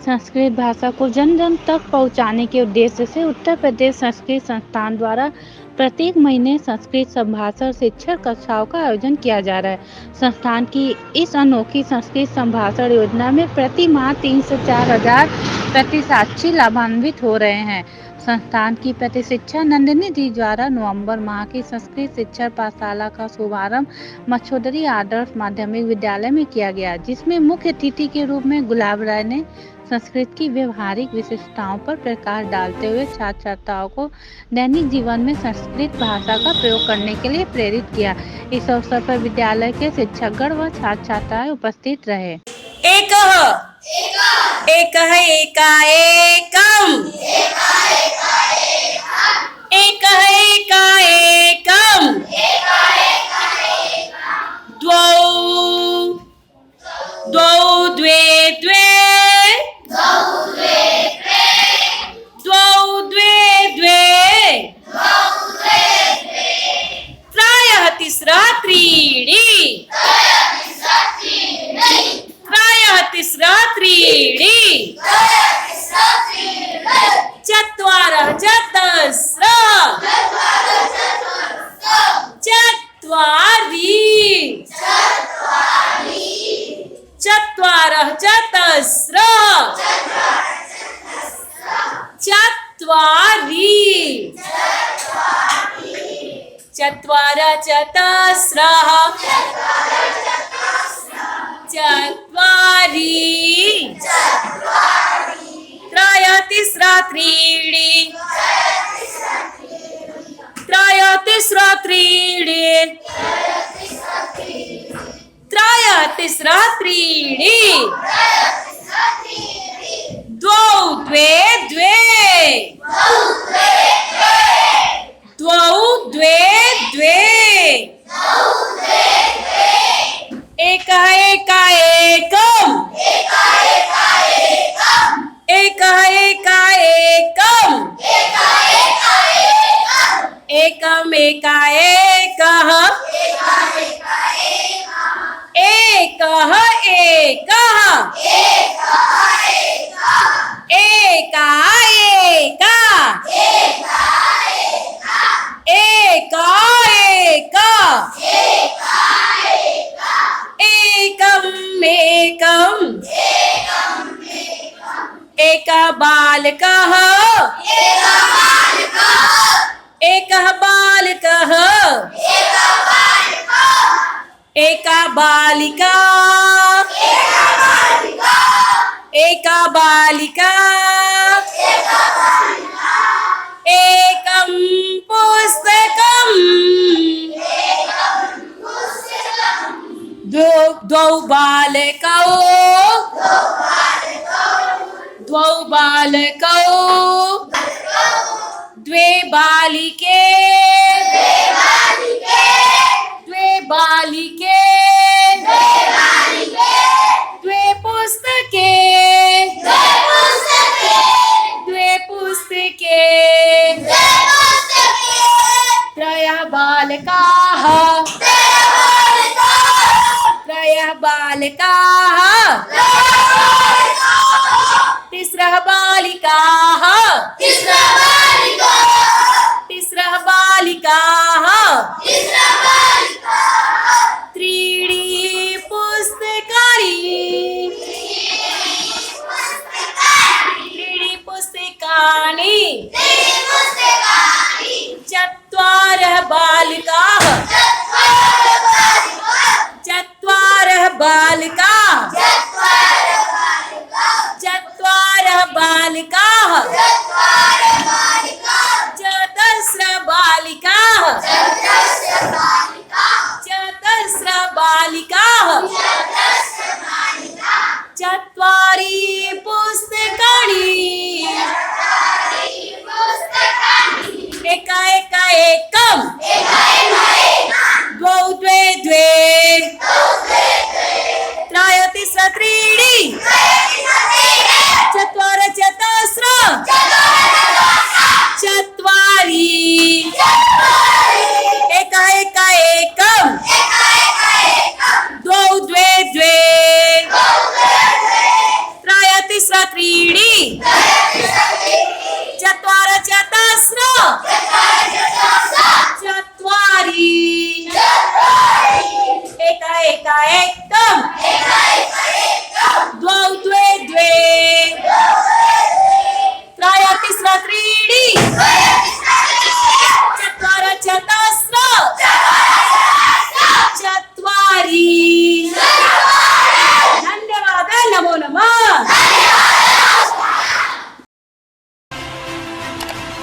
संस्कृत भाषा को जन जन तक पहुंचाने के उद्देश्य से उत्तर प्रदेश संस्कृत संस्थान द्वारा प्रत्येक महीने संस्कृत संभाषण शिक्षण कक्षाओं का आयोजन किया जा रहा है। संस्थान की इस अनोखी संस्कृत संभाषण योजना में प्रति माह 3 से 4 हजार प्रतिशाक्षी लाभान्वित हो रहे हैं। संस्थान की प्रतिशिक्षा नंदिनी जी द्वारा नवंबर माह की संस्कृत शिक्षण पाठशाला का शुभारंभ मछोदरी आदर्श माध्यमिक विद्यालय में किया गया, जिसमें मुख्य अतिथि के रूप में गुलाब राय ने संस्कृत की व्यवहारिक विशेषताओं पर प्रकाश डालते हुए छात्र छात्राओं को दैनिक जीवन में संस्कृत भाषा का प्रयोग करने के लिए प्रेरित किया। इस अवसर पर विद्यालय के शिक्षकगण व छात्र छात्राएं उपस्थित रहे। एकः एकः एकाएकम् एकः एकाएकम् द्वौ द्वौ द्वे द्वे द्वौ द्वे द्वे त्रयः तिस्रः त्रीणि त्रयः तिस्रः त्रीणि चत्वारः चतस्रः चत्वारि चत्वारः चतस्रः चत्वारि चत्वारः चतस्रः चत्वारि त्रयः तिस्रः त्रीणि त्रयः तिस्रः त्रीणि त्रयः तिस्रः त्रीणि द्वौ द्वे द्वे द्वौ द्वे द्वे एकः एकाएकम् एकः एकाएकम् एकम् एकाएकः एकः एकः एकाएका एकाएका एकम् एकम् एकः बालकः एकः बालकः एका बालिका एका बालिका एकं पुस्तकम् द्वौ बालकौ द्वौ बालकौ द्वे बालिके द्वे बालिके द्वे पुस्तके द्वे पुस्तके त्रयः बालकाः त्रयः बालकाः तिस्रः बालिकाः तिस्रः बालिकाः त्रीणि पुस्तकानि त्रीणि पुस्तकानि चत्वारः बालिकाः चत्वारः बालिकाः चत्वारः बालिकाः चतस्रः बालिकाः चतस्रः बालिकाः चत्वारि पुस्तकानि एका एका एकम् द्वौ द्वे द्वे त्रयः तिस्रः त्रीणि चत्वारः चतस्रः चत्वारि एका एका एकम् द्वौ द्वे द्वे त्रयः तिस्र त्रीणि चत्वार चतस्र चत्वारि